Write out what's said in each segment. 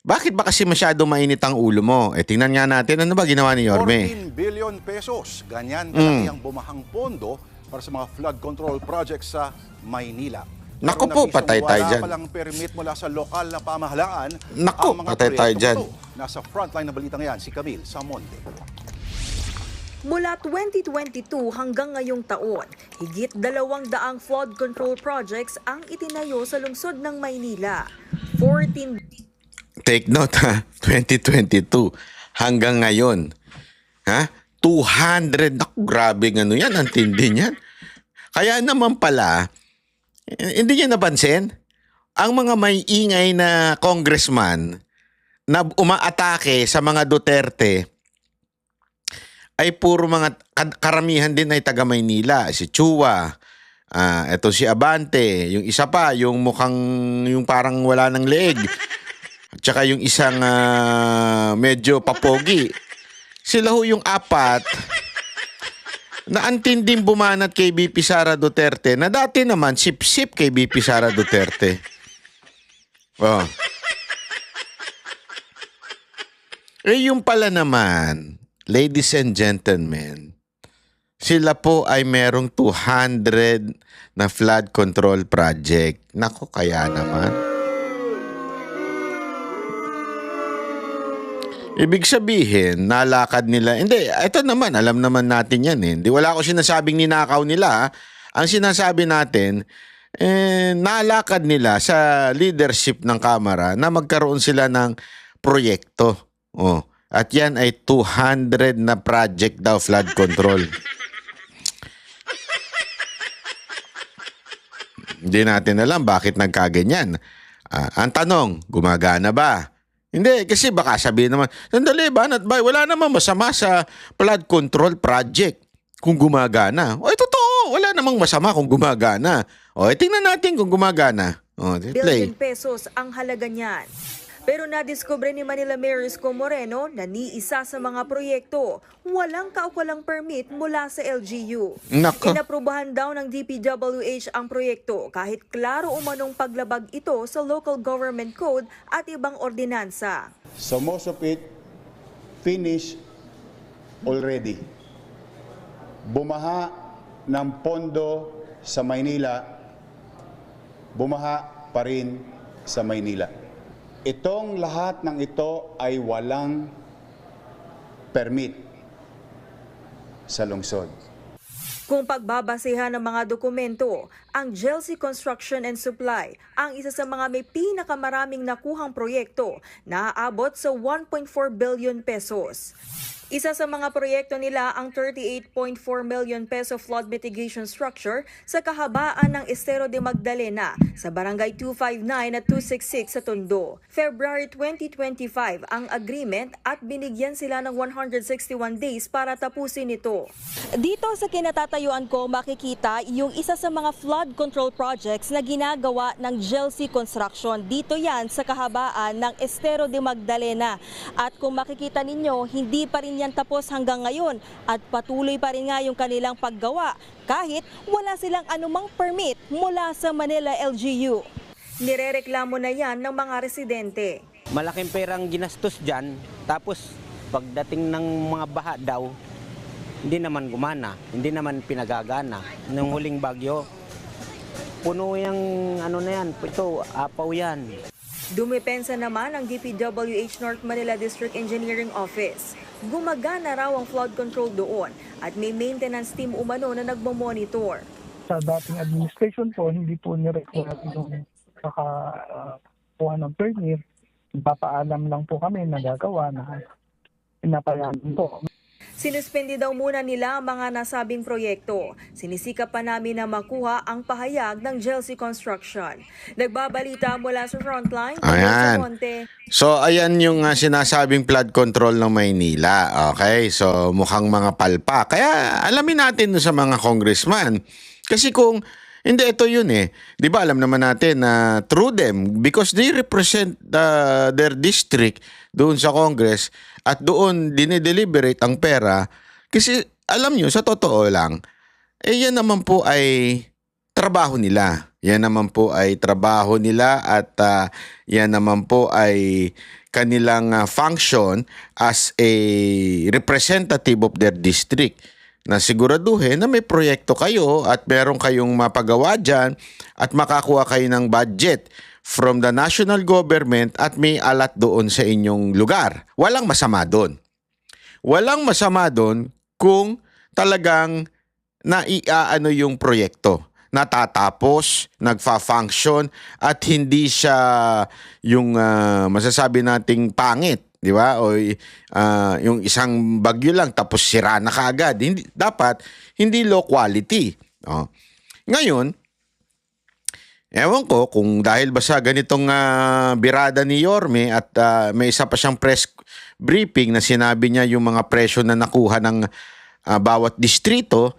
Bakit ba kasi masyado mainit ang ulo mo? Tingnan nga natin ano ba ginawa ni Yorme. 14 billion pesos. Ganyan kalaki ang bumahang pondo para sa mga flood control projects sa Maynila. Naku Pero po, nabisong patay tayo dyan. Wala palang permit mula sa lokal na pamahalaan. Naku, ang mga patay tayo proyektong dyan. ito. Nasa frontline na balitang yan, si Camille Samonte. Mula 2022 hanggang ngayong taon, higit 200 flood control projects ang itinayo sa lungsod ng Maynila. 14 Take note ha, 2022 hanggang ngayon. Ha? 200. Naku, grabe ano yan. Ang tindi niyan. Kaya naman pala, hindi niya napansin? Ang mga may ingay na congressman na umaatake sa mga Duterte ay puro mga karamihan din ay taga Maynila. Si Chua, eto si Abante, yung isa pa, yung mukhang, yung parang wala ng leeg. At saka yung isang medyo papogi. Sila ho yung apat na antinding bumanat kay BP Sara Duterte na dati naman sip-sip kay BP Sara Duterte. Oh. Yung pala naman, ladies and gentlemen, sila po ay merong 200 na flood control project. Naku, kaya naman. Ibig sabihin, nalakad nila. Hindi, ito naman, alam naman natin yan eh. Hindi, wala ko sinasabing ninakaw nila. Ang sinasabi natin, nalakad nila sa leadership ng Kamara na magkaroon sila ng proyekto. Oh. At yan ay 200 na project daw flood control. Hindi natin alam bakit nagkaganyan. Ang tanong, gumagana ba? Hindi, kasi baka sabihin naman, sandali, Banat Bay, wala namang masama sa flood control project kung gumagana. O, totoo, wala namang masama kung gumagana. O, tingnan natin kung gumagana. O, play. billion pesos ang halaga niyan. Pero nadiskubre ni Manila Mayor Isko Moreno na ni isa sa mga proyekto walang kaukulang permit mula sa LGU. Nako. Inaprubahan daw ng DPWH ang proyekto kahit klaro umanong paglabag ito sa local government code at ibang ordinansa. So most of it finished already. Bumaha ng pondo sa Maynila, bumaha pa rin sa Maynila. Itong lahat ng ito ay walang permit sa lungsod. Kung pagbabasehan ng mga dokumento, ang Chelsea Construction and Supply ang isa sa mga may pinakamaraming nakuhang proyekto na aabot sa 1.4 billion pesos. Isa sa mga proyekto nila ang 38.4 million peso flood mitigation structure sa kahabaan ng Estero de Magdalena sa Barangay 259 at 266 sa Tondo. February 2025 ang agreement at binigyan sila ng 161 days para tapusin ito. Dito sa kinatatayuan ko makikita yung isa sa mga flood control projects na ginagawa ng Chelsea Construction. Dito yan sa kahabaan ng Estero de Magdalena. At kung makikita ninyo, hindi pa rin yan tapos hanggang ngayon at patuloy pa rin nga yung kanilang paggawa kahit wala silang anumang permit mula sa Manila LGU. Nirereklamo na yan ng mga residente. Malaking perang ginastos dyan, tapos pagdating ng mga baha daw, hindi naman gumana, hindi naman pinagagana. Nung huling bagyo, puno yung ano na yan, ito, apaw yan. Dumepensa naman ang DPWH North Manila District Engineering Office. Gumagana raw ang flood control doon at may maintenance team umano na nagmamonitor. Sa dating administration po, hindi po ni-require yung kakakuha ng permit. Papaalam lang po kami na gagawa na pinapayagan po. Sinuspende daw muna nila ang mga nasabing proyekto. Sinisikap pa namin na makuha ang pahayag ng Chelsea Construction. Nagbabalita mula sa Frontline, Ayan. Monte. So, ayan yung sinasabing flood control ng Maynila. Okay? So, mukhang mga palpa. Kaya, alamin natin sa mga congressman. Kasi kung, hindi, ito yun eh. Di ba, alam naman natin na through them, because they represent their district doon sa Congress, at doon dinideliberate ang pera. Kasi, alam nyo, sa totoo lang, yan naman po ay trabaho nila. Yan naman po ay trabaho nila at yan naman po ay kanilang function as a representative of their district, na siguraduhin na may proyekto kayo at meron kayong mapagawa dyan at makakuha kayo ng budget from the national government at may alat doon sa inyong lugar. Walang masama doon. Walang masama doon kung talagang naiaano yung proyekto, natatapos, nagfa-function at hindi siya yung masasabi nating pangit, di ba? O yung isang bagyo lang tapos sira na kaagad. Hindi, dapat hindi low quality. Ngayon, ewan ko kung dahil ba sa ganitong birada ni Yorme at may isa pa siyang press briefing na sinabi niya yung mga presyo na nakuha ng bawat distrito.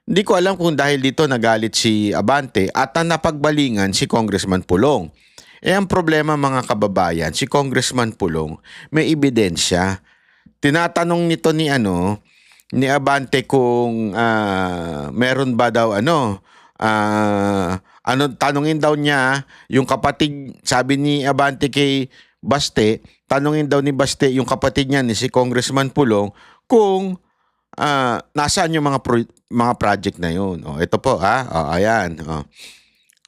Hindi ko alam kung dahil dito nagalit si Abante at napagbalingan si Congressman Pulong. Ang problema mga kababayan, si Congressman Pulong may ebidensya. Tinatanong nito ni Abante kung meron ba daw tanungin daw niya yung kapatid, sabi ni Abante kay Baste, tanungin daw ni Baste yung kapatid niya ni si Congressman Pulong kung nasaan yung mga project na yun. Ito po ayan.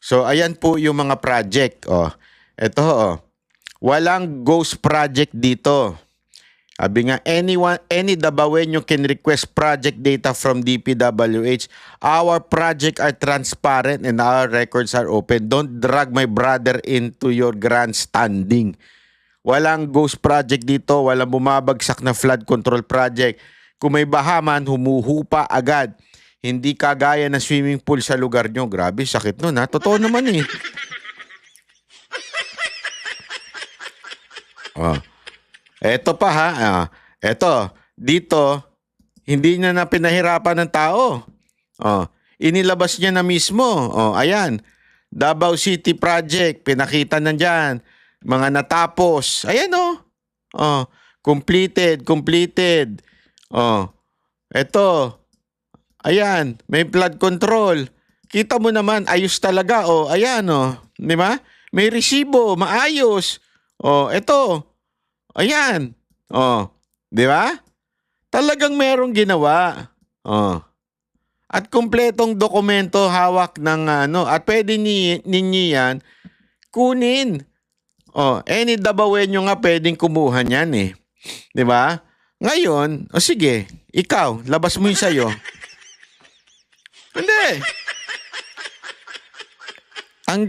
So ayan po yung mga project. Ito walang ghost project dito. Sabi nga, any Dabawenyo can request project data from DPWH. Our project are transparent and our records are open. Don't drag my brother into your grandstanding. Walang ghost project dito. Walang bumabagsak na flood control project. Kung may baha man, humuhupa agad. Hindi kagaya ng swimming pool sa lugar nyo. Grabe, sakit nun ha. Totoo naman eh. Eto pa ha. Eto, dito, hindi na pinahirapan ng tao. Inilabas niya na mismo. Ayan. Davao City Project, pinakita na dyan. Mga natapos. Ayan completed. Eto. Ayan, may flood control. Kita mo naman, ayos talaga. Ayan, di ba? May resibo, maayos. Eto. Ayan. Di ba? Talagang merong ginawa. At kumpletong dokumento hawak ng at pwede ninyo yan kunin. Any Dabawenyo nga pwedeng kumuha niyan eh. Di ba? Ngayon, sige, ikaw, labas mo yung sayo. Hindi. Ang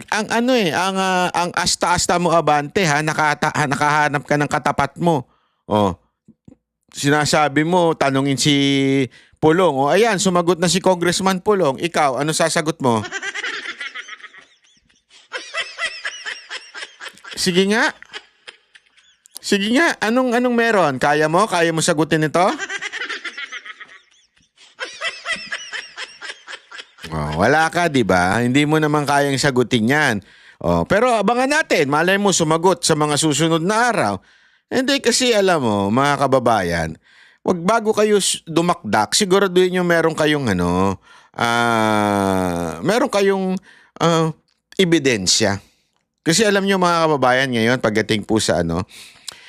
asta-asta mo Abante ha, nakahanap ka ng katapat mo. Sinasabi mo, tanungin si Pulong. Ayan, sumagot na si Congressman Pulong. Ikaw, ano sasagot mo? Sige nga. Anong meron? Kaya mo sagutin ito? Wala ka, di ba? Hindi mo naman kayang sagutin yan. Pero abangan natin. Malay mo sumagot sa mga susunod na araw. Hindi kasi alam mo, mga kababayan, wag bago kayo dumakdak, siguraduhin nyo meron kayong ebidensya. Kasi alam nyo mga kababayan ngayon, pagdating po sa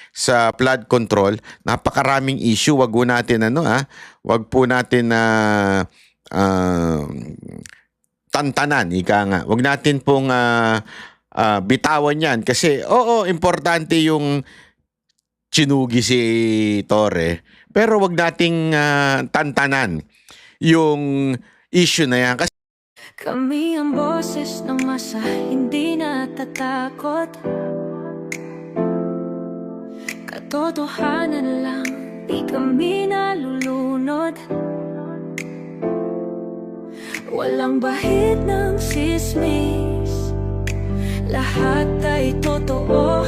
sa flood control, napakaraming issue. Wag po natin wag po natin tantanan, ika nga. Wag natin pong bitawan yan kasi importante yung chinugi si Torre, pero wag nating tantanan yung issue na yan kasi kami ang boses ng masa, hindi natatakot. Katotohanan lang, di kami nalulunod. Walang bahid ng sismis, lahat ay totoo.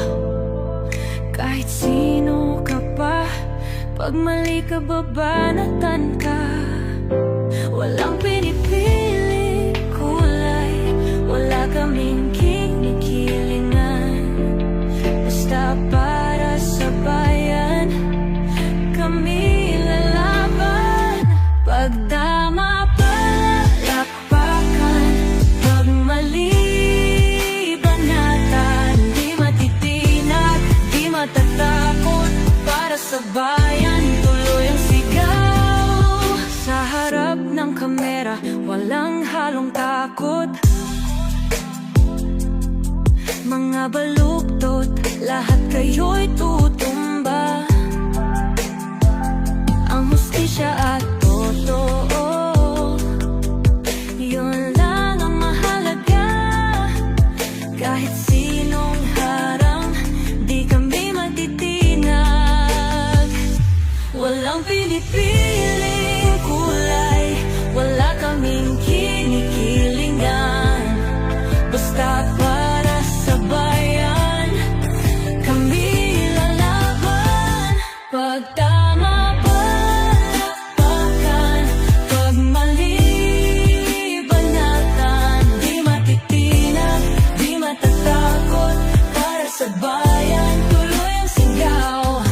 Kahit sino ka pa, pag mali ka babanatan ka. Walang pinipili kulay, wala kaming kinikilingan. Basta para sa bayan, kami lalaban. Pagdama palakpakan, para sa bayan, tuloy ang sigaw. Sa harap ng kamera, walang halong takot. Mga baluktot, lahat kayo'y tutumba. Ang hustisya at totoo, yun lang ang mahalaga. Kahit sinong harang, di kami matitinag. Walang pinipiling kulay, wala kaming kinikilingan. Basta para sa bayan, kami lalaban. Pag tama palakpakan, pag mali banatan, di matitinag, di matatakot. Para sa bayan, tuloy ang sigaw.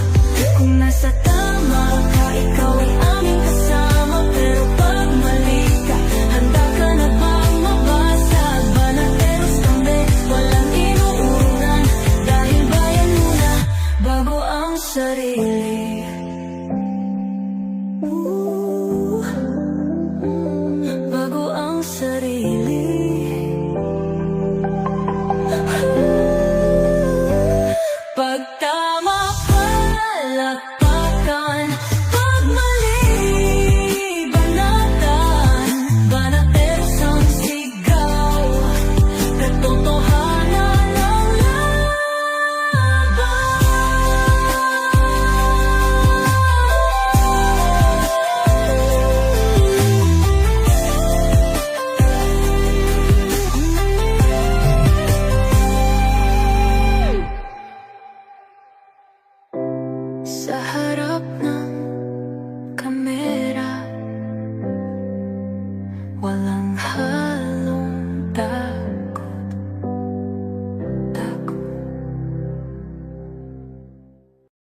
Kung nasa tama ka, ikaw ay aming kasama. Pero pag mali ka, handa ka na bang mabasag? Banateros kami, walang inuunan. Dahil bayan muna, bago ang sarili. Bago ang sarili. Pag tama palakpakan, pag mali banatan. Banateros ang sigaw, katotohanan ang sa harap ng kamera, walang